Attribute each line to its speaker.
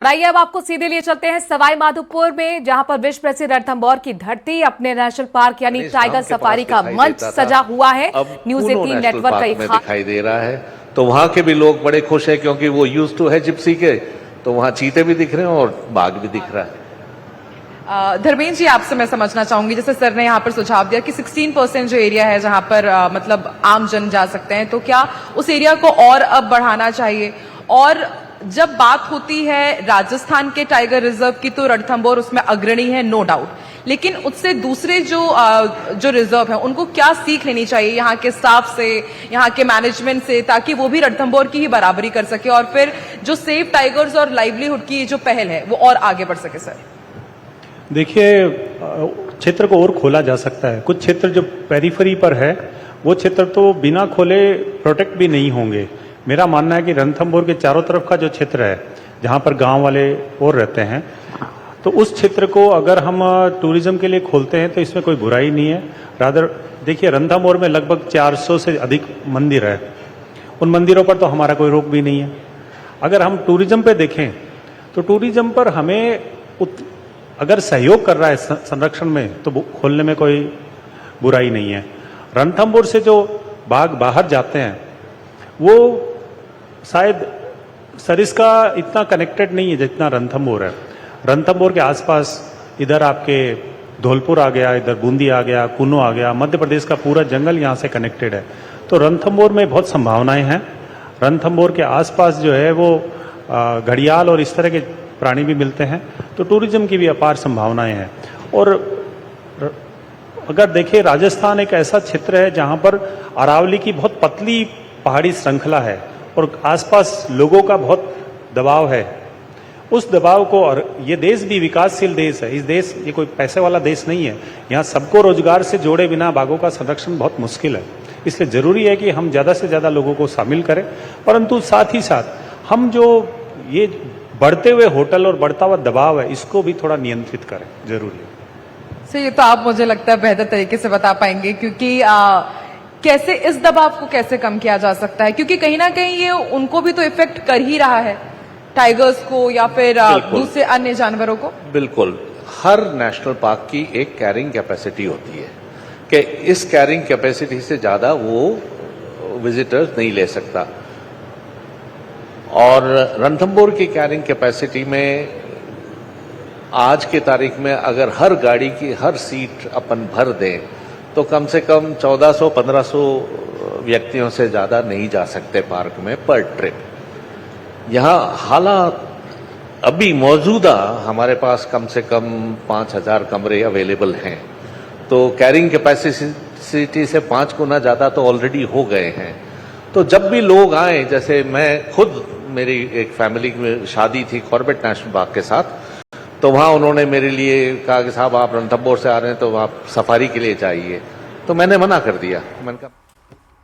Speaker 1: आइए अब आपको सीधे लिए चलते हैं सवाई माधोपुर में, जहां पर विश्व प्रसिद्ध रणथंभौर की धरती अपने नेशनल पार्क यानी टाइगर सफारी का मंच सजा हुआ है। न्यूज़ 18 नेटवर्क का एक
Speaker 2: दिखाई दे रहा है, तो वहां के भी लोग बड़े खुश हैं क्योंकि वो यूज्ड टू है जिप्सी के, तो वहां चीते भी दिख रहे हैं और बाघ भी दिख रहा है।
Speaker 3: धर्मेंद्र जी, आपसे मैं समझना चाहूंगी, जैसे सर ने यहाँ पर सुझाव दिया कि 16% जो एरिया है जहां पर मतलब आम जन जा सकते हैं, तो क्या उस एरिया को और अब बढ़ाना चाहिए? और जब बात होती है राजस्थान के टाइगर रिजर्व की, तो रणथंभौर उसमें अग्रणी है, नो डाउट, लेकिन उससे दूसरे जो रिजर्व है उनको क्या सीख लेनी चाहिए यहाँ के स्टाफ से, यहाँ के मैनेजमेंट से, ताकि वो भी रणथंभौर की ही बराबरी कर सके और फिर जो सेफ टाइगर्स और लाइवलीहुड की जो पहल है वो और आगे बढ़ सके? सर
Speaker 4: देखिए, क्षेत्र को और खोला जा सकता है। कुछ क्षेत्र जो पेरिफेरी पर है वो क्षेत्र तो बिना खोले प्रोटेक्ट भी नहीं होंगे। मेरा मानना है कि रणथंभौर के चारों तरफ का जो क्षेत्र है जहां पर गांव वाले और रहते हैं, तो उस क्षेत्र को अगर हम टूरिज्म के लिए खोलते हैं तो इसमें कोई बुराई नहीं है। रादर देखिए, रणथंभौर में लगभग 400 से अधिक मंदिर है, उन मंदिरों पर तो हमारा कोई रोक भी नहीं है। अगर हम टूरिज्म पे देखें तो टूरिज्म पर हमें अगर सहयोग कर रहा है संरक्षण में तो खोलने में कोई बुराई नहीं है। रणथंभौर से जो बाघ बाहर जाते हैं वो शायद सरिस्का इतना कनेक्टेड नहीं है जितना रणथंभौर है। रणथंभौर के आसपास इधर आपके धौलपुर आ गया, इधर बूंदी आ गया, कुनो आ गया, मध्य प्रदेश का पूरा जंगल यहाँ से कनेक्टेड है। तो रणथंभौर में बहुत संभावनाएं हैं। रणथंभौर के आसपास जो है वो घड़ियाल और इस तरह के प्राणी भी मिलते हैं, तो टूरिज्म की भी अपार संभावनाएं हैं। और अगर देखिए, राजस्थान एक ऐसा क्षेत्र है जहां पर अरावली की बहुत पतली पहाड़ी श्रृंखला है और आसपास लोगों का बहुत दबाव है। उस दबाव को, और ये देश भी विकासशील देश है, इस देश ये कोई पैसे वाला देश नहीं है, यहाँ सबको रोजगार से जोड़े बिना बाघों का संरक्षण बहुत मुश्किल है। इसलिए जरूरी है कि हम ज्यादा से ज्यादा लोगों को शामिल करें, परंतु साथ ही साथ हम जो ये बढ़ते हुए होटल और बढ़ता हुआ दबाव है इसको भी थोड़ा नियंत्रित करें, जरूरी है।
Speaker 3: सर, ये तो आप मुझे लगता है बेहतर तरीके से बता पाएंगे, क्योंकि कैसे इस दबाव को कैसे कम किया जा सकता है, क्योंकि कहीं ना कहीं ये उनको भी तो इफेक्ट कर ही रहा है, टाइगर्स को या फिर दूसरे अन्य जानवरों को।
Speaker 2: बिल्कुल, हर नेशनल पार्क की एक कैरिंग कैपेसिटी होती है कि इस कैरिंग कैपेसिटी से ज्यादा वो विजिटर्स नहीं ले सकता। और रणथंभौर की कैरिंग कैपेसिटी में आज के तारीख में अगर हर गाड़ी की हर सीट अपन भर दें तो कम से कम 1400-1500 व्यक्तियों से ज्यादा नहीं जा सकते पार्क में पर ट्रिप। यहाँ हालात अभी मौजूदा हमारे पास कम से कम 5000 कमरे अवेलेबल हैं, तो कैरिंग कैपेसिटी से 5 गुना ज्यादा तो ऑलरेडी हो गए हैं। तो जब भी लोग आए, जैसे मैं खुद, मेरी एक फैमिली में शादी थी कॉर्बेट नेशनल पार्क के साथ, तो वहां उन्होंने मेरे लिए कहा कि साहब आप रणथंभौर से आ रहे हैं तो आप सफारी के लिए जाइए, तो मैंने मना कर दिया। मैंने कहा